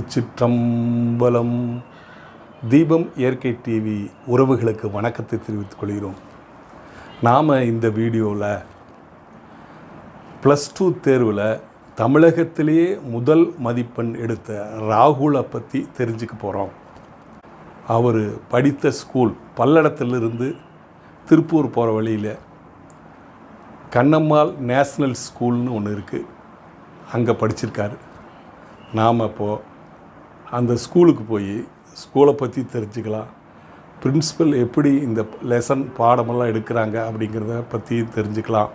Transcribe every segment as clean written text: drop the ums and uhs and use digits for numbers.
திருச்சிற்றம்பலம். தீபம் இயற்கை டிவி உறவுகளுக்கு வணக்கத்தை தெரிவித்துக் கொள்கிறோம். நாம் இந்த வீடியோவில் +2 தேர்வில் தமிழகத்திலேயே முதல் மதிப்பெண் எடுத்த ராகுலை பற்றி தெரிஞ்சுக்க போகிறோம். அவர் படித்த ஸ்கூல் பல்லடத்திலிருந்து திருப்பூர் போகிற வழியில் கண்ணம்மாள் நேஷ்னல் ஸ்கூல்னு ஒன்று இருக்குது, அங்கே படிச்சிருக்காரு. நாம் இப்போது அந்த ஸ்கூலுக்கு போய் ஸ்கூலை பற்றி தெரிஞ்சுக்கலாம், பிரின்சிபல் எப்படி இந்த லெசன் பாடமெல்லாம் எடுக்கிறாங்க அப்படிங்கிறத பற்றி தெரிஞ்சுக்கலாம்,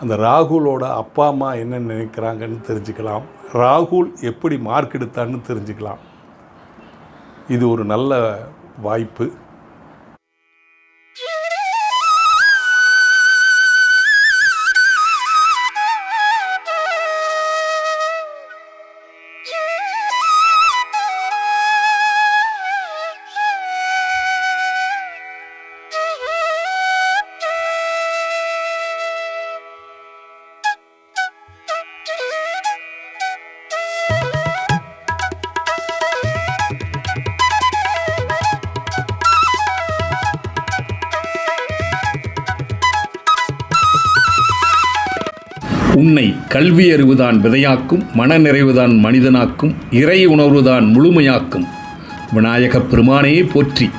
அந்த ராகுலோட அப்பா அம்மா என்ன நினைக்கிறாங்கன்னு தெரிஞ்சுக்கலாம், ராகுல் எப்படி மார்க் எடுத்தான்னு தெரிஞ்சுக்கலாம். இது ஒரு நல்ல வாய்ப்பு. உன்னை கல்வி அறிவுதான் விதையாக்கும், மனநிறைவுதான் மனிதனாக்கும், இறை உணர்வுதான் முழுமையாக்கும். விநாயகப் பெருமானே போற்றி.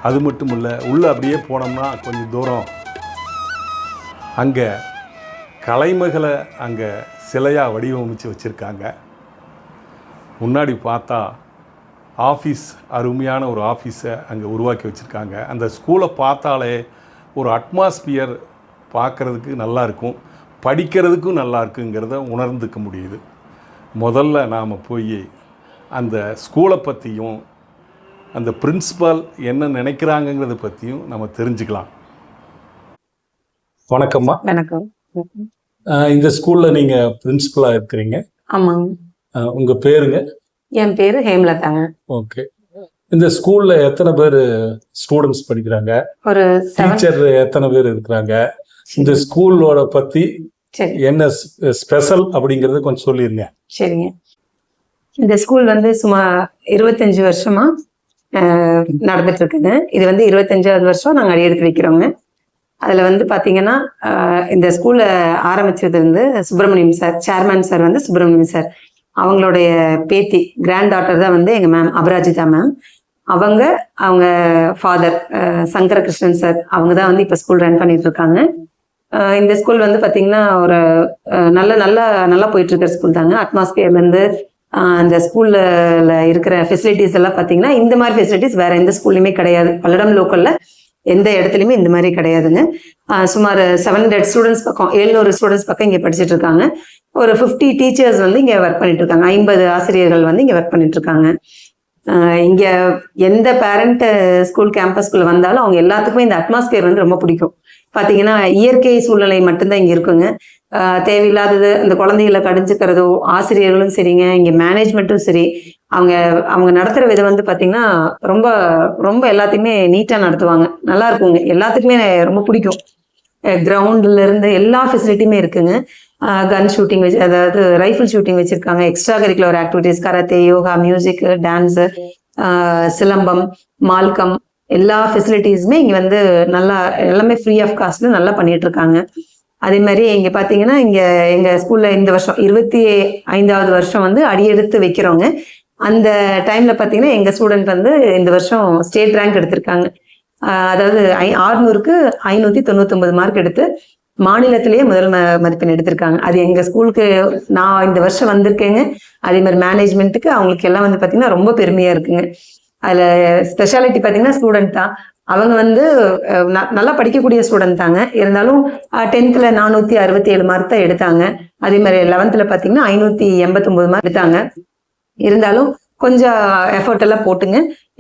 அது மட்டும் இல்லை, உள்ளே அப்படியே போனோம்னா கொஞ்சம் தூரம் அங்கே கலைமகளை அங்கே சிலையாக வடிவமைச்சு வச்சுருக்காங்க. முன்னாடி பார்த்தா ஆஃபீஸ், அருமையான ஒரு ஆஃபீஸை அங்கே உருவாக்கி வச்சுருக்காங்க. அந்த ஸ்கூலை பார்த்தாலே ஒரு அட்மாஸ்பியர் பார்க்குறதுக்கு நல்லாயிருக்கும், படிக்கிறதுக்கும் நல்லா இருக்குங்கிறத உணர்ந்துக்க முடியுது. முதல்ல நாம் போய் அந்த ஸ்கூலை பற்றியும் அந்த பிரின்சிபால் என்ன நினைக்கிறாங்கங்கிறத பற்றியும் நம்ம தெரிஞ்சுக்கலாம். வணக்கம்மா. வணக்கம். இந்த ஸ்கூலில் நீங்கள் பிரின்சிபலாக இருக்கிறீங்க? ஆமாங்க. உங்கள் பேருங்க? என் பேர் ஹேம்லதாங்க. ஓகே. இந்த ஸ்கூலில் எத்தனை பேர் ஸ்டூடெண்ட்ஸ் படிக்கிறாங்க? ஒரு டீச்சர் எத்தனை பேர் இருக்கிறாங்க? இந்த ஸ்கூலோட பற்றி என்ன ஸ்பெஷல் அப்படிங்கிறத கொஞ்சம் சொல்லிடுங்க. சரிங்க. இந்த ஸ்கூல் வந்து சுமார் 25 வருஷமா நடந்துட்டு இருக்குங்க. இது வந்து 25வது வருஷம் நாங்கள் அடியெடுத்து வைக்கிறோங்க. அதில் வந்து பார்த்தீங்கன்னா இந்த ஸ்கூலை ஆரம்பிச்சது வந்து சுப்பிரமணியம் சார், சேர்மேன் சார் வந்து சுப்பிரமணியம் சார், அவங்களுடைய பேத்தி கிராண்ட் டாட்டர் தான் வந்து எங்கள் மேம் அபராஜிதா மேம். அவங்க ஃபாதர் சங்கரகிருஷ்ணன் சார், அவங்க தான் வந்து இப்போ ஸ்கூல் ரன் பண்ணிட்டு இருக்காங்க. இந்த ஸ்கூல் வந்து பார்த்தீங்கன்னா ஒரு நல்லா போயிட்டு இருக்கிற ஸ்கூல் தாங்க. அட்மாஸ்பியர்லேருந்து அந்த ஸ்கூல்ல இருக்கிற ஃபெசிலிட்டிஸ் எல்லாம் பார்த்தீங்கன்னா இந்த மாதிரி ஃபெசிலிட்டிஸ் வேற எந்த ஸ்கூல்லையுமே கிடையாது. பல்லடம் லோக்கல்ல எந்த இடத்துலையுமே இந்த மாதிரி கிடையாதுங்க. சுமார் 700 ஸ்டூடெண்ட்ஸ் பக்கம் 700 ஸ்டூடெண்ட்ஸ் பக்கம் இங்கே படிச்சுட்டு இருக்காங்க. ஒரு 50 டீச்சர்ஸ் வந்து இங்கே ஒர்க் பண்ணிட்டு இருக்காங்க. 50 ஆசிரியர்கள் வந்து இங்கே ஒர்க் பண்ணிட்டு இருக்காங்க. இங்க எந்த பேரண்ட் ஸ்கூல் கேம்பஸ்குள்ள வந்தாலும் அவங்க எல்லாத்துக்குமே இந்த அட்மாஸ்பியர் வந்து ரொம்ப பிடிக்கும். பாத்தீங்கன்னா இயற்கை சூழ்நிலை மட்டும்தான் இங்க இருக்குங்க. தேவையில்லாதது அந்த குழந்தைகளை கடிஞ்சுக்கிறதோ, ஆசிரியர்களும் சரிங்க, இங்க மேனேஜ்மெண்ட்டும் சரி, அவங்க நடத்துற விதம் வந்து பாத்தீங்கன்னா ரொம்ப ரொம்ப எல்லாத்தையுமே நீட்டா நடத்துவாங்க. நல்லா இருக்குங்க, எல்லாத்துக்குமே ரொம்ப பிடிக்கும். கிரவுண்ட்ல இருந்து எல்லா ஃபெசிலிட்டியுமே இருக்குங்க. கன் ஷூட்டிங் வச்சு, அதாவது ரைஃபிள் ஷூட்டிங் வச்சிருக்காங்க. Extra curricular activities, karate, yoga, music, dance, silambam, Malcolm, எல்லா ஃபெசிலிட்டிஸுமே இங்க வந்து நல்லா எல்லாமே ஃப்ரீ ஆஃப் காஸ்ட்ல நல்லா பண்ணிட்டு இருக்காங்க. அதே மாதிரி இங்க பாத்தீங்கன்னா இங்க எங்க ஸ்கூல்ல இந்த வருஷம் 25வது வருஷம் வந்து அடியெடுத்து வைக்கிறோங்க. அந்த டைம்ல பாத்தீங்கன்னா எங்க ஸ்டூடெண்ட் வந்து இந்த வருஷம் ஸ்டேட் ரேங்க் எடுத்திருக்காங்க. அதாவது 600க்கு 599 மார்க் எடுத்து மாநிலத்திலேயே முதல் மதிப்பெண் எடுத்திருக்காங்க. அது எங்க ஸ்கூலுக்கு நான் இந்த வருஷம் வந்திருக்கேங்க. அதே மாதிரி மேனேஜ்மெண்ட்டுக்கு அவங்களுக்கு எல்லாம் வந்து பாத்தீங்கன்னா ரொம்ப பெருமையா இருக்குங்க. அதுல ஸ்பெஷாலிட்டி பாத்தீங்கன்னா ஸ்டூடெண்ட் தான். அவங்க வந்து நல்லா படிக்கக்கூடிய ஸ்டூடெண்ட் தாங்க. இருந்தாலும் 10th 467 மார்க் தான் எடுத்தாங்க. அதே மாதிரி 11th பாத்தீங்கன்னா 589 மார்க் எடுத்தாங்க. இருந்தாலும் கொஞ்சம் எஃபர்ட் எல்லாம் போட்டுங்க.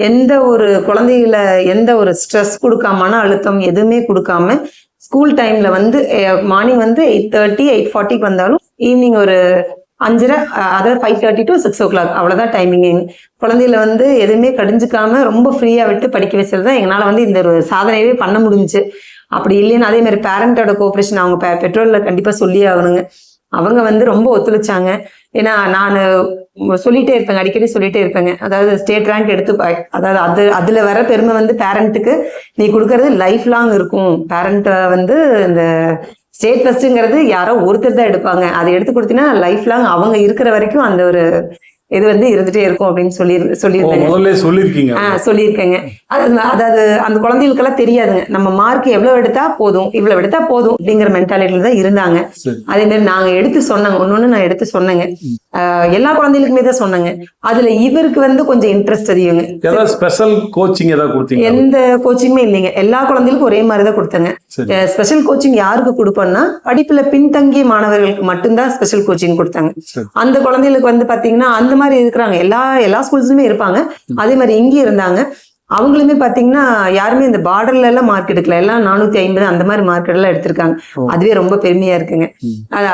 எந்த ஒரு குழந்தைகளை எந்த ஒரு ஸ்ட்ரெஸ் கொடுக்காம, மன அழுத்தம் எதுவுமே கொடுக்காம, ஸ்கூல் டைம்ல வந்து மார்னிங் வந்து 8:30 8:40க்கு வந்தாலும் ஈவினிங் ஒரு 5:30, அதாவது 5:30 to 6 o'clock அவ்வளவுதான் டைமிங். குழந்தைகளை வந்து எதுவுமே கடிஞ்சுக்காம ரொம்ப ஃப்ரீயா விட்டு படிக்க வச்சதுதான் எங்களால வந்து இந்த ஒரு சாதனையவே பண்ண முடிஞ்சுச்சு. அப்படி இல்லைன்னு அதே மாதிரி பேரண்டோட கோஆபரேஷன் அவங்க பெற்றோர்ல கண்டிப்பா சொல்லியே ஆகணுங்க. அவங்க வந்து ரொம்ப ஒத்துழைச்சாங்க. ஏன்னா நான் சொல்லிட்டே இருப்பேங்க, அடிக்கடி சொல்லிட்டே இருப்பேங்க. அதாவது ஸ்டேட் ரேங்க் எடுத்து அதாவது அதுல வர பெருமை வந்து பேரண்ட்டுக்கு நீ கொடுக்கறது லைஃப் லாங் இருக்கும். பேரண்ட் வந்து இந்த ஸ்டேட் ஃபர்ஸ்ட்ங்கிறது யாரோ ஒருத்தர் தான் எடுப்பாங்க. அதை எடுத்து கொடுத்தீங்கன்னா லைஃப் லாங் அவங்க இருக்கிற வரைக்கும் அந்த ஒரு இது வந்து இருந்துட்டே இருக்கும் அப்படின்னு சொல்லியிருக்கேங்க. அதாவது அந்த குழந்தைகளுக்கெல்லாம் தெரியாதுங்க, நம்ம மார்க் எவ்வளவு எடுத்தா போதும், இவ்வளவு எடுத்தா போதும் அப்படிங்கிற மென்டாலிட்டியில தான் இருந்தாங்க. அதே மாதிரி நாங்க எடுத்து சொன்னாங்க, ஒன்னொன்னு நான் எடுத்து சொன்னேங்க. எல்லா குழந்தைகளுக்குமே தான் சொன்னாங்க. அதுல இவருக்கு வந்து கொஞ்சம் இன்ட்ரெஸ்ட் அதிகங்க. ஸ்பெஷல் கோச்சிங் ஏதாவது கொடுத்தீங்க? எந்த கோச்சிங்குமே இல்லைங்க, எல்லா குழந்தைகளுக்கும் ஒரே மாதிரிதான் கொடுத்தாங்க. ஸ்பெஷல் கோச்சிங் யாருக்கு கொடுப்போம்னா படிப்புல பின்தங்கிய மாணவர்களுக்கு மட்டும்தான் ஸ்பெஷல் கோச்சிங் கொடுத்தாங்க. அந்த குழந்தைகளுக்கு வந்து பாத்தீங்கன்னா அந்த மாதிரி இருக்கிறாங்க, எல்லா ஸ்கூல்ஸ்லயுமே இருப்பாங்க. அதே மாதிரி இங்கேயும் இருந்தாங்க. அவங்களுமே பாத்தீங்கன்னா யாருமே இந்த பார்டர்ல எல்லாம் மார்க் எடுக்கல, எல்லாம் 450 அந்த மாதிரி மார்க் எல்லாம் எடுத்திருக்காங்க. அதுவே ரொம்ப பெருமையா இருக்குங்க.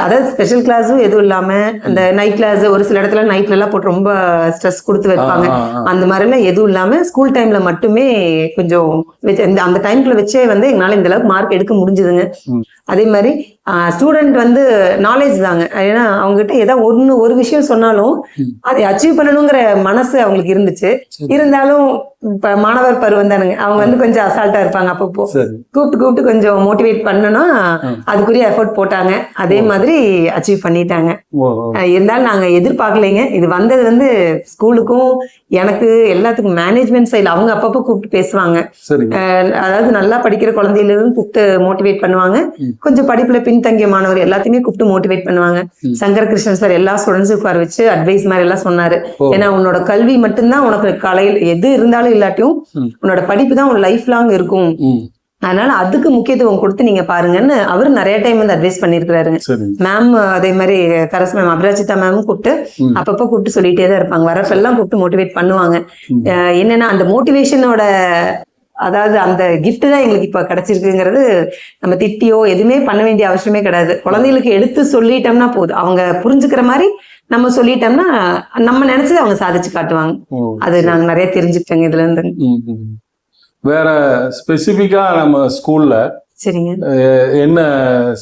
அதாவது ஸ்பெஷல் கிளாஸும் எதுவும் இல்லாம அந்த நைட் கிளாஸ் ஒரு சில இடத்துல நைட்ல எல்லாம் போட்டு ரொம்ப ஸ்ட்ரெஸ் கொடுத்து வைப்பாங்க. அந்த மாதிரி எல்லாம் எதுவும் இல்லாம ஸ்கூல் டைம்ல மட்டுமே கொஞ்சம் அந்த டைம்ல வச்சே வந்து எங்களால இந்த அளவுக்கு மார்க் எடுக்க முடிஞ்சதுங்க. அதே மாதிரி ஸ்டூடெண்ட் வந்து நாலேஜ் தாங்க. ஏன்னா அவங்க கிட்ட ஏதாவது ஒரு விஷயம் சொன்னாலும் அதை அச்சீவ் பண்ணணுங்கிற மனசு அவங்களுக்கு இருந்துச்சு. இருந்தாலும் இப்ப மாணவர் பருவம் தானுங்க, அவங்க வந்து கொஞ்சம் அசால்ட்டா இருப்பாங்க. அப்பப்போ கூப்பிட்டு கொஞ்சம் மோட்டிவேட் பண்ணனா அதுக்குரிய எஃபோர்ட் போட்டாங்க. அதே மாதிரி அச்சீவ் பண்ணிட்டாங்க. இருந்தாலும் நாங்க எதிர்பார்க்கலைங்க. இது வந்தது வந்து ஸ்கூலுக்கும் எனக்கு எல்லாத்துக்கும் மேனேஜ்மெண்ட் சைட்ல அவங்க அப்பப்போ கூப்பிட்டு பேசுவாங்க. அதாவது நல்லா படிக்கிற குழந்தையிலிருந்து கூப்பிட்டு மோட்டிவேட் பண்ணுவாங்க. கொஞ்சம் படிப்புல பின்தங்கிய மாணவர் எல்லாத்தையுமே கூப்பிட்டு மோட்டிவேட் பண்ணுவாங்க. சங்கர் கிருஷ்ணன் சார் எல்லா ஸ்டூடெண்ட்ஸும் உட்கார வச்சு அட்வைஸ் மாதிரி எல்லாம் சொன்னாரு. ஏன்னா உன்னோட கல்வி மட்டும்தான் உனக்கு காலையில் எது இருந்தாலும் இல்லாட்டியும் உன்னோட படிப்பு தான் உன் லைஃப் லாங் இருக்கும். அதனால அதுக்கு முக்கியத்துவம் கொடுத்து நீங்க பாருங்கன்னு அவரு நிறைய டைம் வந்து அட்வைஸ் பண்ணிருக்காருங்க. மேம் அதே மாதிரி கரஸ் மேம் அபராஜிதா மேம் கூப்பிட்டு அப்பப்போ கூப்பிட்டு சொல்லிட்டே தான் இருப்பாங்க. வரப்பெல்லாம் கூப்பிட்டு மோட்டிவேட் பண்ணுவாங்க. என்னன்னா அந்த மோட்டிவேஷனோட அதாவது அந்த கிஃப்ட் தான் எங்களுக்கு இப்ப கிடைச்சிருக்குங்கிறது. நம்ம திட்டியோ எதுவுமே பண்ண வேண்டிய அவசியமே கிடையாது. குழந்தைகளுக்கு எடுத்து சொல்லிட்டோம்னா போதும், அவங்க புரிஞ்சுக்கிற மாதிரி நம்ம சொல்லிட்டோம்னா நம்ம நினைச்சது அவங்க சாதிச்சு காட்டுவாங்க. அது நாங்க நிறைய தெரிஞ்சுக்கிட்டேங்க இதுல இருந்து. வேற ஸ்பெசிபிக்கா நம்ம ஸ்கூல்ல சரிங்க என்ன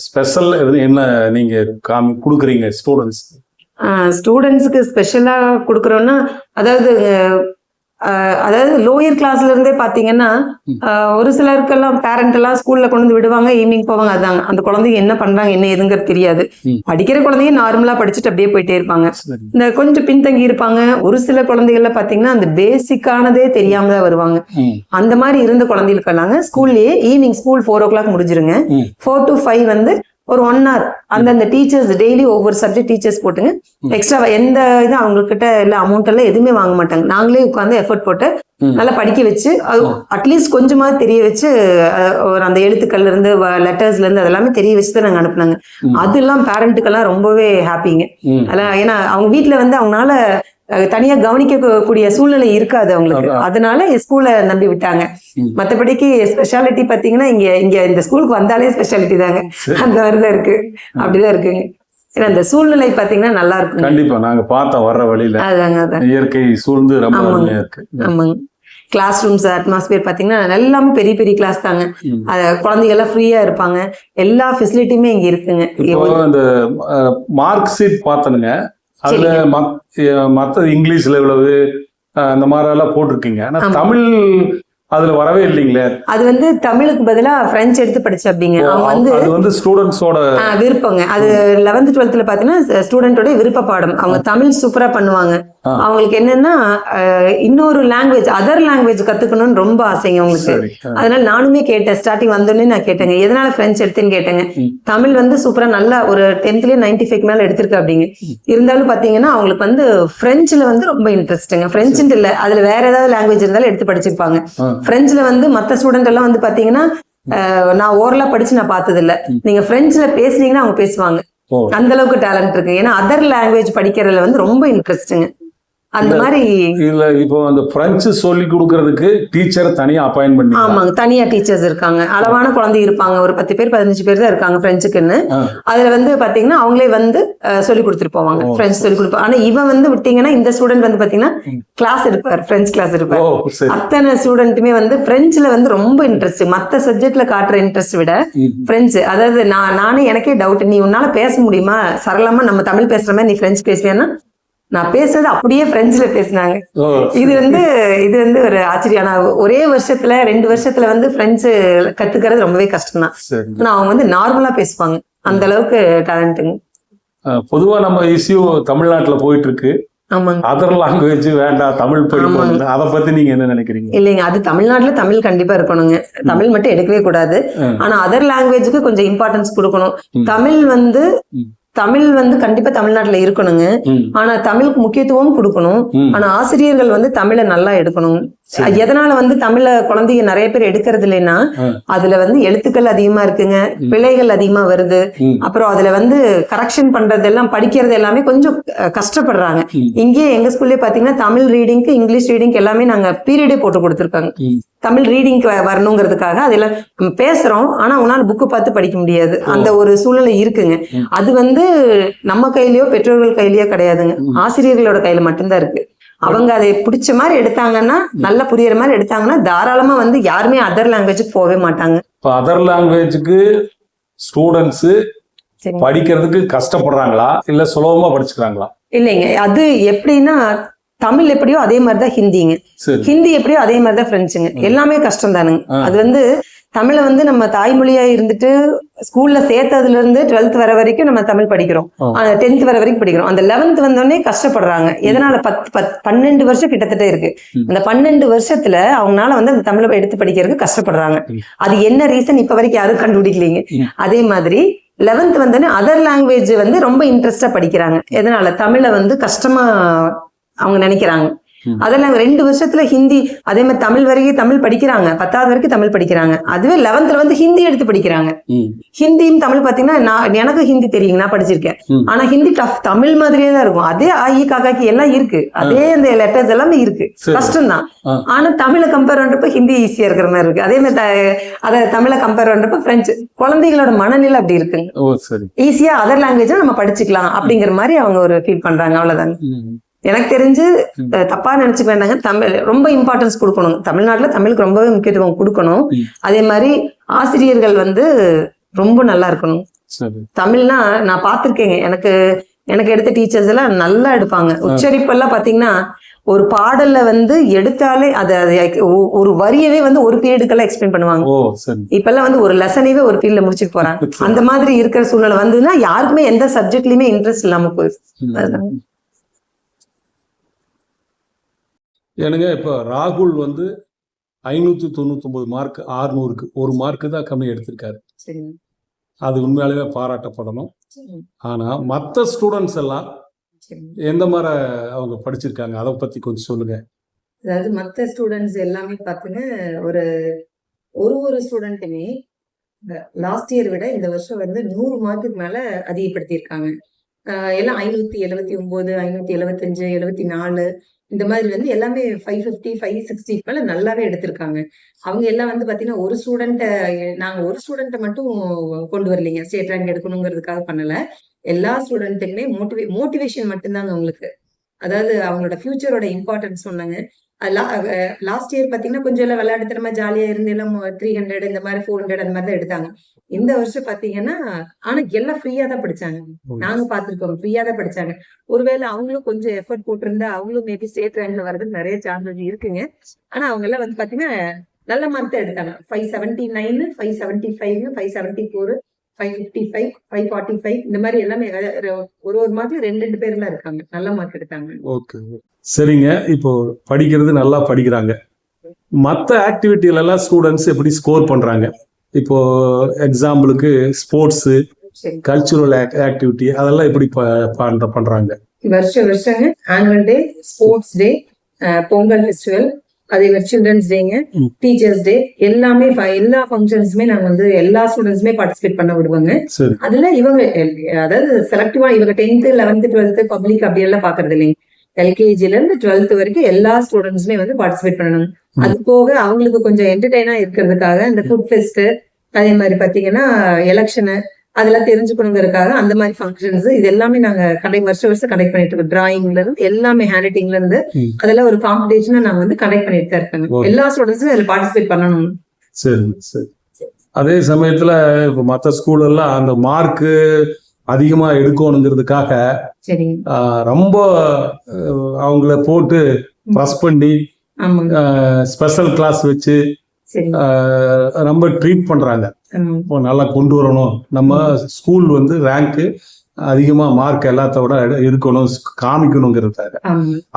ஸ்பெஷல் என்ன நீங்க கொடுக்குறீங்க ஸ்டூடெண்ட்ஸ்க்கு? ஸ்டூடெண்ட்ஸுக்கு ஸ்பெஷலா கொடுக்குறோம்னா அதாவது அதாவது லோயர் கிளாஸ்ல இருந்தே பாத்தீங்கன்னா ஒரு சிலருக்கெல்லாம் பேரண்ட் எல்லாம் ஸ்கூல்ல கொண்டு வந்து விடுவாங்க, ஈவினிங் போவாங்க. அதாங்க அந்த குழந்தைங்க என்ன பண்றாங்க என்ன ஏதுங்கிறது தெரியாது. படிக்கிற குழந்தைங்க நார்மலா படிச்சுட்டு அப்படியே போயிட்டே இருப்பாங்க. இந்த கொஞ்சம் பின்தங்கி இருப்பாங்க. ஒரு சில குழந்தைகள்ல பாத்தீங்கன்னா அந்த பேசிக்கானதே தெரியாம தான் வருவாங்க. அந்த மாதிரி இருந்த குழந்தைகளுக்கு எல்லாங்க ஸ்கூல்லயே ஈவினிங் ஸ்கூல் 4 o'clock முடிஞ்சிருங்க. 4 to 5 வந்து ஒரு 1 hour அந்தந்த டீச்சர்ஸ் டெய்லி ஒவ்வொரு சப்ஜெக்ட் டீச்சர்ஸ் போட்டுங்க. எக்ஸ்ட்ரா எந்த இது அவங்க கிட்ட இல்ல அமௌண்ட் எல்லாம் எதுவுமே வாங்க மாட்டாங்க. நாங்களே உட்காந்து எஃபர்ட் போட்டு நல்லா படிக்க வச்சு அட்லீஸ்ட் கொஞ்சமாவது தெரிய வச்சு ஒரு அந்த எழுத்துக்கள்ல இருந்து லெட்டர்ஸ்ல இருந்து அதெல்லாமே தெரிய வச்சுதான் நாங்க அனுப்புனாங்க. அதெல்லாம் பேரண்ட்டுக்கெல்லாம் ரொம்பவே ஹாப்பிங்க. அதெல்லாம் ஏன்னா அவங்க வீட்டுல வந்து அவங்களால தனியா கவனிக்க கூடிய சூழ்நிலை இருக்காது அவங்களுக்கு. அதனால ஸ்கூல்ல நம்பி விட்டாங்க. மத்தபடிக்கு ஸ்பெஷாலிட்டி பாத்தீங்கன்னா இங்க இந்த ஸ்கூலுக்கு வந்தாலே ஸ்பெஷாலிட்டி தாங்க. அந்த மாதிரிதான் இருக்கு, அப்படிதான் இருக்குங்க. ஏன்னா இந்த சூழ்நிலை பாத்தீங்கன்னா நல்லா இருக்கும். கண்டிப்பா நாங்க பார்த்தோம் வர்ற வழியில அதாங்க இயற்கை சூழ்ந்து ரொம்ப அருமையா இருக்கு. ஆமாங்க. கிளாஸ் ரூம்ஸ் அட்மாஸ்பியர் பாத்தீங்கன்னா எல்லாமே பெரிய பெரிய கிளாஸ் தாங்க. குழந்தைங்க எல்லாம் ஃப்ரீயா இருப்பாங்க. எல்லா ஃபெசிலிட்டியுமே இங்க இருக்குங்க. இந்த மார்க் ஷீட் பார்த்தனுங்க, அதுல மத்த இங்கிலீஷ்ல இவ்வளவு அந்த மாதிரி எல்லாம் போட்டிருக்கீங்க. ஆனா தமிழ் அதுல வரவே இல்லைங்களே. அது வந்து தமிழுக்கு பதிலா பிரெஞ்சு எடுத்து படிச்ச அப்படிங்க. அவங்க வந்து ஸ்டூடெண்ட்ஸோட விருப்பங்க. அது 11th 12th பாத்தீங்கன்னா ஸ்டூடெண்டோட விருப்ப பாடம். அவங்க தமிழ் சூப்பரா பண்ணுவாங்க. அவங்களுக்கு என்னன்னா இன்னொரு லாங்குவேஜ் அதர் லாங்குவேஜ் கத்துக்கணும்னு ரொம்ப ஆசைங்க அவங்களுக்கு. அதனால நானுமே கேட்டேன். ஸ்டார்டிங் வந்தோடனே நான் கேட்டேங்க எதனால பிரெஞ்சு எடுத்துன்னு கேட்டேங்க. தமிழ் வந்து சூப்பரா நல்லா ஒரு 10thலயே 95 மேல எடுத்திருக்கு அப்படிங்க. இருந்தாலும் பாத்தீங்கன்னா அவங்களுக்கு வந்து பிரெஞ்சுல வந்து ரொம்ப இன்ட்ரெஸ்ட்டுங்க. பிரெஞ்சுன்னு இல்ல, அதுல வேற ஏதாவது லாங்குவேஜ் இருந்தாலும் எடுத்து படிச்சிருப்பாங்க. பிரெஞ்சுல வந்து மத்த ஸ்டூடெண்ட் எல்லாம் வந்து பாத்தீங்கன்னா நான் ஓரலா படிச்சு நான் பார்த்தது இல்ல. நீங்க பிரெஞ்சுல பேசுனீங்கன்னா அவங்க பேசுவாங்க. அந்த அளவுக்கு டேலண்ட் இருக்கு. ஏன்னா அதர் லாங்குவேஜ் படிக்கிறதுல வந்து ரொம்ப இன்ட்ரெஸ்ட்டுங்க. அந்த மாதிரி இல்ல இப்போ அந்த பிரெஞ்சு சொல்லி கொடுக்கறதுக்கு டீச்சர் தனியா அப்பாயின்ட் பண்ணி. ஆமாங்க, தனியா டீச்சர்ஸ் இருக்காங்க. அளவான குழந்தை இருப்பாங்க. ஒரு 10 பேர் 15 பேர் தான் இருக்காங்க பிரெஞ்சுக்குன்னு. அதுல வந்து பாத்தீங்கன்னா அவங்களே வந்து சொல்லி கொடுத்துட்டு போவாங்க. பிரெஞ்சு சொல்லி கொடுப்பாங்க. ஆனா இவன் வந்து விட்டீங்கன்னா இந்த ஸ்டூடெண்ட் வந்து பாத்தீங்கன்னா கிளாஸ் எடுப்பார், பிரெஞ்சு கிளாஸ் எடுப்பார். அத்தனை ஸ்டூடெண்ட்டுமே வந்து பிரெஞ்சுல வந்து ரொம்ப இன்ட்ரெஸ்ட். மத்த சப்ஜெக்ட்ல காட்டுற இன்ட்ரெஸ்ட் விட பிரெஞ்சு, அதாவது நானே எனக்கே டவுட், நீ உன்னால பேச முடியுமா சரளமா நம்ம தமிழ் பேசுற மாதிரி நீ பிரெஞ்சு பேசுவேன்னா நான் பேசுறது அப்படியே பிரெஞ்சுல பேசினாங்க. இது வந்து ஒரு ஆச்சரியம். ஒரே வருஷத்துல 2 வருஷத்துல வந்து பிரெஞ்சு கத்துக்கிறது ரொம்பவே கஷ்டம் தான். ஆனா அவங்க வந்து நார்மலா பேசுவாங்க. அந்த அளவுக்கு டேலண்ட்டுங்க. பொதுவா நம்ம இஷ்யூ தமிழ்நாட்டுல போயிட்டு இருக்கு. ஆமாங்க, அதர் லாங்குவேஜ் வேண்டாம் தமிழ் படிப்பாங்க. அதை பத்தி நீங்க என்ன நினைக்கிறீங்க? இல்லைங்க, அது தமிழ்நாட்டுல தமிழ் கண்டிப்பா இருக்கணுங்க. தமிழ் மட்டும் எடுக்கவே கூடாது. ஆனா அதர் லாங்குவேஜுக்கு கொஞ்சம் இம்பார்ட்டன்ஸ் கொடுக்கணும். தமிழ் வந்து கண்டிப்பா தமிழ்நாட்டுல இருக்கணுங்க. ஆனா தமிழுக்கு முக்கியத்துவம் கொடுக்கணும். ஆனா ஆசிரியர்கள் வந்து தமிழை நல்லா எடுக்கணும். எதனால வந்து தமிழ குழந்தைங்க நிறைய பேர் எடுக்கிறது இல்லைன்னா அதுல வந்து எழுத்துக்கள் அதிகமா இருக்குங்க, பிழைகள் அதிகமா வருது. அப்புறம் அதுல வந்து கரெக்ஷன் பண்றது எல்லாம் படிக்கிறது எல்லாமே கொஞ்சம் கஷ்டப்படுறாங்க. இங்கேயே எங்க ஸ்கூல்லே பாத்தீங்கன்னா தமிழ் ரீடிங்க்கு இங்கிலீஷ் ரீடிங் எல்லாமே நாங்க பீரியடே போட்டு கொடுத்துருக்காங்க. தமிழ் ரீடிங்க்கு வரணுங்கிறதுக்காக. அதுல நம்ம பேசுறோம் ஆனா உன்னால புக்கு பார்த்து படிக்க முடியாது. அந்த ஒரு சூழ்நிலை இருக்குங்க. அது வந்து நம்ம கையிலயோ பெற்றோர்கள் கையிலயோ கிடையாதுங்க, ஆசிரியர்களோட கையில மட்டும்தான் இருக்கு. அவங்க அதை பிடிச்ச மாதிரி எடுத்தாங்கன்னா, நல்லா புரியுற மாதிரி எடுத்தாங்கன்னா தாராளமா வந்து யாருமே அதர் லாங்குவேஜுக்கு போகவே மாட்டாங்க. இப்போ அதர் லாங்குவேஜுக்கு ஸ்டூடெண்ட்ஸ் படிக்கிறதுக்கு கஷ்டப்படுறாங்களா இல்ல சுலபமா படிச்சுக்கிறாங்களா? இல்லைங்க, அது எப்படின்னா தமிழ் எப்படியோ அதே மாதிரிதான் ஹிந்திங்க, ஹிந்தி எப்படியோ அதே மாதிரிதான் பிரெஞ்சுங்க. எல்லாமே கஷ்டம் தானுங்க. அது வந்து தமிழை வந்து நம்ம தாய்மொழியா இருந்துட்டு ஸ்கூல்ல சேர்த்ததுல இருந்து 12th வர வரைக்கும் நம்ம தமிழ் படிக்கிறோம். 10th வர வரைக்கும் படிக்கிறோம். அந்த 11th வந்தோடனே கஷ்டப்படுறாங்க. எதனால 12 வருஷம் கிட்டத்தட்ட இருக்கு. அந்த 12 வருஷத்துல அவங்களால வந்து அந்த தமிழை எடுத்து படிக்கிறதுக்கு கஷ்டப்படுறாங்க. அது என்ன ரீசன் இப்ப வரைக்கும் யாரும் கண்டுபிடிக்கலீங்க. அதே மாதிரி 11th வந்தோடனே அதர் லாங்குவேஜ் வந்து ரொம்ப இன்ட்ரெஸ்டா படிக்கிறாங்க. எதனால தமிழை வந்து கஷ்டமா அவங்க நினைக்கிறாங்க. அதெல்லாம் 2 வருஷத்துல ஹிந்தி, அதே மாதிரி தமிழ் வரைக்கும் தமிழ் படிக்கிறாங்க. 10th வரைக்கும் தமிழ் படிக்கிறாங்க. அதுவே 11th வந்து ஹிந்தி எடுத்து படிக்கிறாங்க. ஹிந்தியும் தமிழ் பாத்தீங்கன்னா எனக்கு ஹிந்தி தெரியுங்க, நான் படிச்சிருக்கேன். ஆனா ஹிந்தி டஃப், தமிழ் மாதிரியே தான் இருக்கும். அதே ஆயி காக்காக்கி எல்லாம் இருக்கு, அதே அந்த லெட்டர்ஸ் எல்லாமே இருக்கு, கஷ்டம் தான். ஆனா தமிழை கம்பேர் பண்றப்ப ஹிந்தி ஈஸியா இருக்கிற மாதிரி இருக்கு. அதே மாதிரி அதை தமிழை கம்பேர் பண்றப்ப பிரெஞ்சு. குழந்தைகளோட மனநிலை அப்படி இருக்குங்க. ஈஸியா அதர் லாங்குவேஜ் நம்ம படிச்சுக்கலாம் அப்படிங்கிற மாதிரி அவங்க ஒரு ஃபீல் பண்றாங்க. அவ்வளவுதாங்க. எனக்கு தெரிஞ்சு தப்பா நினைச்சுக்க வேண்டாங்க, தமிழ் ரொம்ப இம்பார்ட்டன்ஸ் கொடுக்கணும். தமிழ்நாட்டுல தமிழுக்கு ரொம்பவே முக்கியத்துவம் கொடுக்கணும். அதே மாதிரி ஆசிரியர்கள் வந்து ரொம்ப நல்லா இருக்கணும். தமிழ்னா நான் பார்த்திருக்கேங்க, எனக்கு எடுத்த டீச்சர்ஸ் எல்லாம் நல்லா எடுப்பாங்க. உச்சரிப்பு எல்லாம் பாத்தீங்கன்னா ஒரு பாடல்ல வந்து எடுத்தாலே ஒரு வரியவே வந்து ஒரு பீரியடுக்கெல்லாம் எக்ஸ்பிளைன் பண்ணுவாங்க. ஓ சரி. இப்பெல்லாம் வந்து ஒரு லெசனைவே ஒரு பீரியட்ல முடிச்சுட்டு போறாங்க. அந்த மாதிரி இருக்கிற சூழ்நிலை வந்ததுன்னா யாருக்குமே எந்த சப்ஜெக்ட்லயுமே இன்ட்ரெஸ்ட் இல்லாம போயிடுது. எனக்கு இப்போ ராகுல் வந்து 599 மார்க் 600க்கு 1 மார்க்கு தான் கம்மி எடுத்திருக்காரு. அது உண்மையாலுமே பாராட்டப்படணும். ஆனா மற்ற ஸ்டூடெண்ட்ஸ் எல்லாம் எந்த மாதிரி அவங்க படிச்சிருக்காங்க, அதை பத்தி கொஞ்சம் சொல்லுங்க. அதாவது மற்ற ஸ்டூடெண்ட்ஸ் எல்லாமே பார்த்தீங்கன்னா ஒரு ஸ்டூடெண்ட்டுமே லாஸ்ட் இயர் விட இந்த வருஷம் வந்து 100 மார்க்குக்கு மேல அதிகப்படுத்தியிருக்காங்க. எல்லாம் 579, 575, 74 இந்த மாதிரி வந்து எல்லாமே 550, 560 மேல நல்லாவே எடுத்திருக்காங்க. அவங்க எல்லாம் வந்து பாத்தீங்கன்னா நாங்க ஒரு ஸ்டூடெண்ட்டை மட்டும் கொண்டு வரலைங்க ஸ்டேட் ரேங்க் எடுக்கணுங்கிறதுக்காக பண்ணல. எல்லா ஸ்டூடெண்ட்டுக்குமே மோட்டிவேஷன் மட்டும்தாங்க அவங்களுக்கு. அதாவது அவங்களோட ஃபியூச்சரோட இம்பார்ட்டன்ஸ் சொன்னாங்க. லாஸ்ட் இயர் பாத்தீங்கன்னா கொஞ்சம் எல்லாம் விளையாட்டுத்தனமா ஜாலியா இருந்து எல்லாம் 300 இந்த மாதிரி 400 அந்த மாதிரி தான் எடுத்தாங்க. இந்த வருஷம் பாத்தீங்கன்னா ஆனா எல்லாம் ஃப்ரீயா தான் படிச்சாங்க. நாங்க பாத்துருக்கோம், ஃப்ரீயா தான் படிச்சாங்க. ஒருவேளை அவங்களும் கொஞ்சம் எஃபர்ட் போட்டிருந்தா அவங்களும் மேபி ஸ்டேட் ரேங்க்ல வர்றதுக்கு நிறைய சான்சஸ் இருக்குங்க. ஆனா அவங்க எல்லாம் வந்து பாத்தீங்கன்னா நல்ல மார்க் தான் எடுத்தாங்க. 579, 575, 574, 555, 545 இந்த மாதிரி எல்லாமே ஒரு மார்க்ல 2 பேர்லாம் இருக்காங்க. நல்ல மார்க் எடுத்தாங்க. ஓகே சரிங்க. இப்போ படிக்கிறது நல்லா படிக்கிறாங்க. மற்ற ஆக்டிவிட்டில எல்லாம் ஸ்டூடெண்ட்ஸ் எப்படி ஸ்கோர் பண்றாங்க? இப்போ எக்ஸாம்பிளுக்கு ஸ்போர்ட்ஸ், கல்ச்சுரல் ஆக்டிவிட்டி அதெல்லாம் எப்படி பண்றாங்க? வருஷங்க annual day, sports day, Pongal festival, அதே மாதிரி சில்ட்ரன்ஸ் டேங்க, டீச்சர்ஸ் டே எல்லாமே எல்லா ஃபங்க்ஷன்ஸுமே நாங்க வந்து எல்லா ஸ்டூடெண்ட்ஸுமே பார்ட்டிசிபேட் பண்ண விடுவாங்க. அதுல இவங்க அதாவது செலக்டிவா இவங்க 10th, 11th, 12th பப்ளிக் அப்படி எல்லாம் பாக்குறது இல்லைங்க. எல்கேஜில இருந்து 12th வரைக்கும் எல்லா ஸ்டூடெண்ட்ஸுமே வந்து பார்ட்டிசிபேட் பண்ணணும். அது போக அவங்களுக்கு கொஞ்சம் என்டர்டெயினா இருக்கிறதுக்காக இந்த ஃபுட் ஃபெஸ்ட், அதே மாதிரி பாத்தீங்கன்னா எலெக்ஷனு அதெல்லாம் தெரிஞ்சுக்கணுங்கிறதுக்காக அந்த மாதிரி ஃபங்க்ஷன்ஸ் இது எல்லாமே நாங்க வருஷம் கண்டக்ட் பண்ணிட்டு இருக்கோம். டிராயிங்ல இருந்து எல்லாமே ஹேண்ட் ரைட்டிங்ல இருந்து அதெல்லாம் ஒரு காம்படிஷனா நாங்க வந்து கண்டக்ட் பண்ணிட்டு தான் இருக்காங்க. எல்லா ஸ்டூடெண்ட்ஸும் அதுல பார்ட்டிசிபேட் பண்ணணும். சரி சரி. அதே சமயத்துல இப்ப மற்ற ஸ்கூல் எல்லாம் அந்த மார்க்கு அதிகமா எடுக்கணுங்கிறதுக்காக ரொம்ப அவங்கள போட்டு ப்ரெஸ் பண்ணி ஸ்பெஷல் கிளாஸ் வச்சு ரொம்ப ட்ரீட் பண்றாங்க. நல்லா கொண்டு வரணும், நம்ம ஸ்கூல் வந்து ரேங்க் அதிகமா மார்க் எல்லாத்தோட இருக்கணும் காமிக்கணுங்கிறதுக்காக.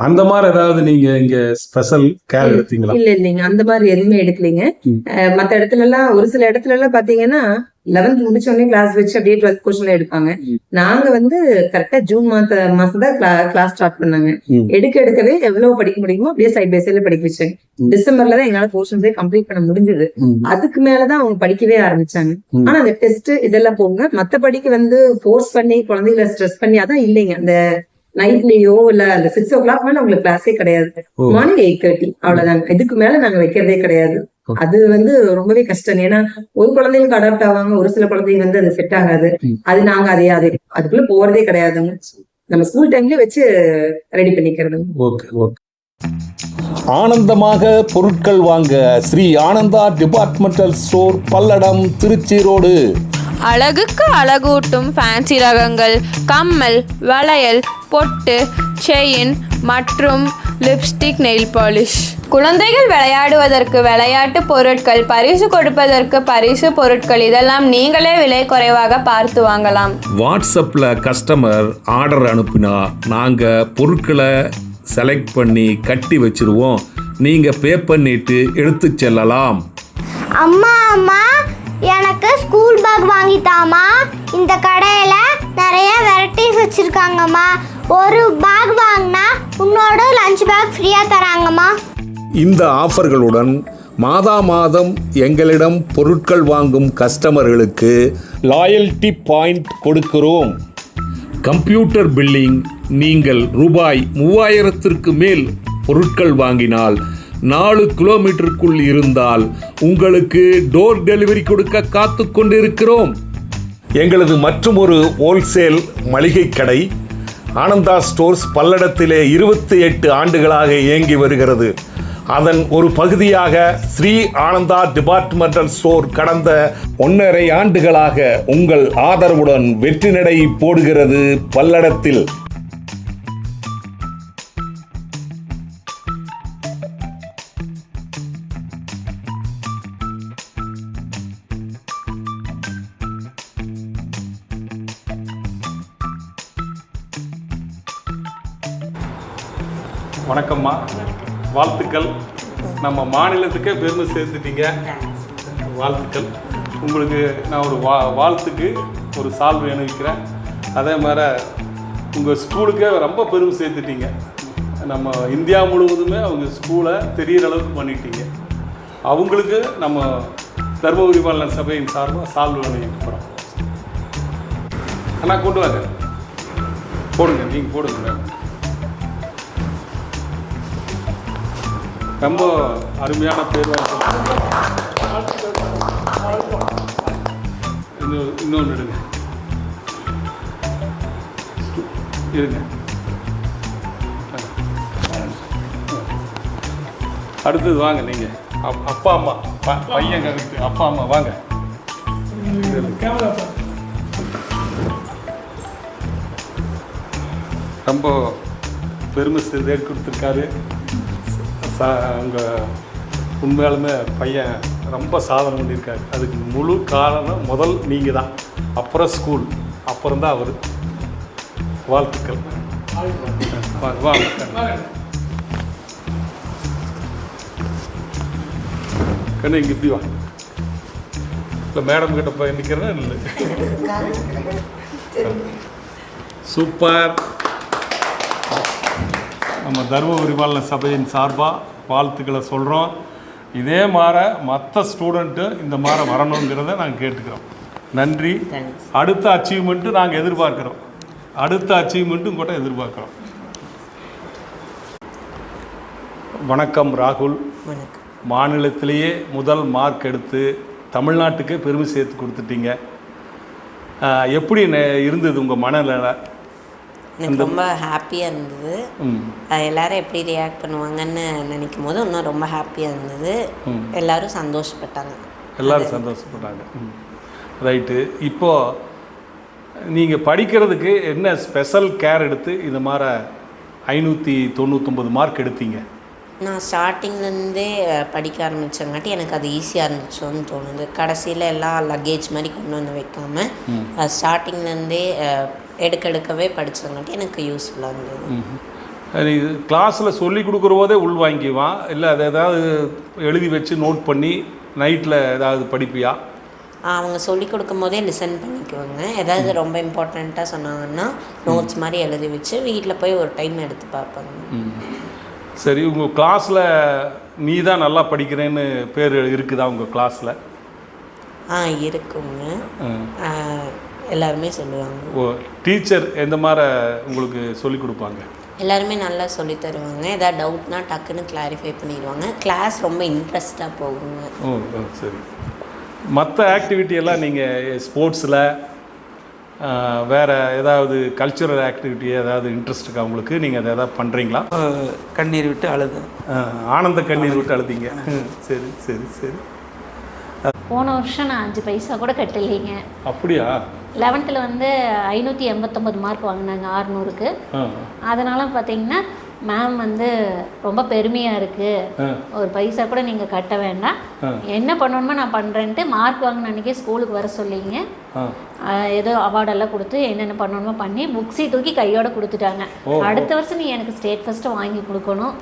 அந்த மாதிரி ஏதாவது நீங்க இங்க ஸ்பெஷல் கேர் எடுத்தீங்களா? இல்லைங்க, அந்த மாதிரி எதுவுமே எடுக்கலீங்க. மத்த இடத்துல எல்லாம் ஒரு சில இடத்துல எல்லாம் பாத்தீங்கன்னா 11th முடிச்சோடனே கிளாஸ் வச்சு அப்படியே 12th கொஸ்டின் எடுப்பாங்க. நாங்க வந்து கரெக்டா ஜூன் மாசம் தான் கிளாஸ் ஸ்டார்ட் பண்ணாங்க. எடுக்கவே எவ்வளவு படிக்க முடியுமோ அப்படியே சைட் பை சைட்ல படிக்க வச்சாங்க. டிசம்பர்ல தான் எங்களால போர்ஷன்ஸே கம்ப்ளீட் பண்ண முடிஞ்சது. அதுக்கு மேலதான் அவங்க படிக்கவே ஆரம்பிச்சாங்க. ஆனா அந்த டெஸ்ட் இதெல்லாம் போங்க, மத்த படிக்க வந்து ஃபோர்ஸ் பண்ணி குழந்தைகளை ஸ்ட்ரெஸ் பண்ணி அதான் இல்லைங்க. அந்த நைட்லயோ இல்ல அந்த 6 o'clock மேல உங்களுக்கு கிளாஸே கிடையாது. மார்னிங் 8:30 அவ்வளவுதாங்க. இதுக்கு மேல நாங்க வைக்கிறதே கிடையாது. அது வந்து ரொம்பவே கஷ்டம். ஏன்னா ஒரு குழந்தைகளுக்கு அடாப்ட் ஆவாங்க, ஒரு சில குழந்தைங்க வந்து அது செட் ஆகாது. அது நாங்க அதுக்குள்ள போறதே கிடையாதுங்க. நம்ம ஸ்கூல் டைம்ல வச்சு ரெடி பண்ணிக்கிறது. ஆனந்தமாக பொருட்கள் வாங்க Sri Ananda departmental store, Palladam, Tiruchi road. அழகுக்கு அழகூட்டும் ஃபேன்சி ரகங்கள், கம்மல், வளையல், பொட்டு, செயின் மற்றும் லிப்ஸ்டிக், நெயில் பாலிஷ். குழந்தைகள் விளையாடுவதற்கு விளையாட்டு பொருட்கள், பரிசு கொடுப்பதற்கு பரிசு பொருட்கள், இதெல்லாம் நீங்களே விலை குறைவாக பார்த்து வாங்கலாம். வாட்ஸ்அப்பில் கஸ்டமர் ஆர்டர் அனுப்பினா நாங்கள் பொருட்களை செலக்ட் பண்ணி கட்டி வச்சிருவோம். நீங்கள் பே பண்ணிட்டு எடுத்து செல்லலாம். அம்மா எனக்கு ஸ்கூல் பேக் வாங்கித்தாமா. இந்த கடையில் நிறைய வெரைட்டிஸ் வச்சுருக்காங்கம்மா. ஒரு பேக் வாங்கினா உன்னோட லஞ்ச் பேக் ஃப்ரீயாக தராங்கம்மா. இந்த ஆஃபர்களுடன் மாதம் எங்களிடம் பொருட்கள் வாங்கும் கஸ்டமர்களுக்கு லாயல்டி பாயிண்ட் கொடுக்கிறோம். கம்ப்யூட்டர் பில்லிங், நீங்கள் ரூபாய் 3000க்கு மேல் பொருட்கள் வாங்கினால் 4 கிலோமீட்டருக்குள் இருந்தால் உங்களுக்கு டோர் டெலிவரி கொடுக்க காத்து கொண்டிருக்கிறோம். எங்களது மற்றும் ஒரு ஹோல்சேல் மளிகை கடை ஆனந்தா ஸ்டோர்ஸ் பல்லடத்திலே 28 ஆண்டுகளாக இயங்கி வருகிறது. அதன் ஒரு பகுதியாக ஸ்ரீ ஆனந்தா டிபார்ட்மெண்டல் ஸ்டோர் கடந்த 1.5 ஆண்டுகளாக உங்கள் ஆதரவுடன் வெற்றி நடை போடுகிறது பல்லடத்தில். வணக்கம்மா, வாழ்த்துக்கள். நம்ம மாநிலத்துக்கே பெருமை சேர்த்துட்டீங்க, வாழ்த்துக்கள். உங்களுக்கு நான் ஒரு வாழ்த்துக்கு ஒரு சால்வை அனுப்பிக்கிறேன். அதே மாதிரி உங்கள் ஸ்கூலுக்கே ரொம்ப பெருமை சேர்த்துட்டீங்க. நம்ம இந்தியா முழுவதுமே அவங்க ஸ்கூலை தெரிகிற அளவுக்கு பண்ணிட்டீங்க. அவங்களுக்கு நம்ம தர்மபுரி மாநில சபையின் சார்பாக சால்வை அனுப்பிக்கிறோம். அண்ணா கொண்டு வாங்க, போடுங்க, நீங்கள் போடுங்க. ரொம்ப அருமையான பேர். இன்னொன்று எடுங்க, இருங்க. அடுத்தது வாங்க, நீங்கள் அப்பா அம்மா பையன் கருத்து அப்பா அம்மா வாங்க. ரொம்ப பெருமை சேர்த்து கொடுத்துருக்காரு. உங்கள் உண்மையாலுமே பையன் ரொம்ப சாதனை பண்ணியிருக்காரு. அதுக்கு முழு காரணம் முதல் நீங்கள் தான், அப்புறம் ஸ்கூல், அப்புறம் தான் அவர். வாழ்த்துக்கள். வாங்க கண்ணு, இங்கே இப்படி வா. இல்லை மேடம் கிட்ட போய் நிற்கிறேன். இல்லை, சூப்பர். நம்ம தர்மபுரி மாநில சபையின் சார்பாக வாழ்த்துக்களை சொல்கிறோம். இதே மாதிரி மற்ற ஸ்டூடெண்ட்டு இந்த மாதிரி வரணுங்கிறத நாங்கள் கேட்டுக்கிறோம். நன்றி. அடுத்த அச்சீவ்மெண்ட்டு நாங்கள் எதிர்பார்க்குறோம். அடுத்த அச்சீவ்மெண்ட்டும் கூட எதிர்பார்க்குறோம். வணக்கம் ராகுல். வணக்கம். மாநிலத்திலேயே முதல் மார்க் எடுத்து தமிழ்நாட்டுக்கே பெருமை சேர்த்து கொடுத்துட்டீங்க. எப்படி இருந்தது உங்கள் மனநிலை? எனக்கு ரொம்ப ஹாப்பியாக இருந்தது. எல்லாரும் எப்படி ரியாக்ட் பண்ணுவாங்கன்னு நினைக்கும் போது இன்னும் ரொம்ப ஹாப்பியாக இருந்தது. எல்லாரும் சந்தோஷப்பட்டாங்க. எல்லாரும் சந்தோஷப்பட்டாங்க. ரைட்டு. இப்போது நீங்கள் படிக்கிறதுக்கு என்ன ஸ்பெஷல் கேர் எடுத்து இந்த மாதிரி 599 மார்க் எடுத்தீங்க? நான் ஸ்டார்டிங்லேருந்தே படிக்க ஆரம்பித்தங்காட்டி எனக்கு அது ஈஸியாக இருந்துச்சோன்னு தோணுது. கடைசியில் எல்லாம் லக்கேஜ் மாதிரி கொண்டு வந்து வைக்காமல் ஸ்டார்டிங்லேருந்தே எடுக்கவே படித்தங்காட்டி எனக்கு யூஸ்ஃபுல்லாக இருந்தது. கிளாஸில் சொல்லி கொடுக்குற போதே உள் வாங்கிக்குவான், இல்லை அதை ஏதாவது எழுதி வச்சு நோட் பண்ணி நைட்டில் ஏதாவது படிப்பியா? அவங்க சொல்லி கொடுக்கும் போதே லிசன் பண்ணிக்குவாங்க. ஏதாவது ரொம்ப இம்பார்ட்டண்ட்டாக சொன்னாங்கன்னா நோட்ஸ் மாதிரி எழுதி வச்சு வீட்டில் போய் ஒரு டைம் எடுத்து பார்ப்பாங்க. சரி, உங்கள் கிளாஸில் நீ தான் நல்லா படிக்கிறேன்னு பேர் இருக்குதா உங்கள் கிளாஸில்? இருக்குங்க, எல்லாருமே சொல்லுவாங்க. ஓ, டீச்சர் எந்த மாதிரி உங்களுக்கு சொல்லி கொடுப்பாங்க? எல்லாருமே நல்லா சொல்லி தருவாங்க. ஏதாவது டவுட்னா டக்குன்னு கிளாரிஃபை பண்ணிடுவாங்க. கிளாஸ் ரொம்ப இன்ட்ரெஸ்டாக போகுங்க. ஓ சரி. மற்ற ஆக்டிவிட்டி எல்லாம் நீங்கள் ஸ்போர்ட்ஸில் வேறு ஏதாவது கல்ச்சுரல் ஆக்டிவிட்டி ஏதாவது இன்ட்ரெஸ்ட் இருக்கா உங்களுக்கு? நீங்கள் அதை ஏதாவது பண்ணுறீங்களா? கண்ணீர் விட்டு அழுது, ஆனந்த கண்ணீர் விட்டு அழுதிங்க. சரி சரி சரி. போன வருஷம் நான் 5 பைசா கூட கட்டலைங்க. அப்படியா? 11th வந்து 589 மார்க் வாங்கினாங்க 600க்கு. அதனால பார்த்தீங்கன்னா மேம் வந்து ரொம்ப பெருமையாக இருக்குது, ஒரு பைசா கூட நீங்கள் கட்ட வேண்டாம், என்ன பண்ணணுமோ நான் பண்ணுறேன்ட்டு மார்க் வாங்கின அன்றைக்கே ஸ்கூலுக்கு வர சொல்லிங்க. ஏதோ அவார்டெல்லாம் கொடுத்து என்னென்ன பண்ணணுமோ பண்ணி புக்ஸை தூக்கி கையோடு கொடுத்துட்டாங்க. அடுத்த வருஷம் நீ எனக்கு ஸ்டேட் ஃபஸ்ட்டு வாங்கி கொடுக்கணும்,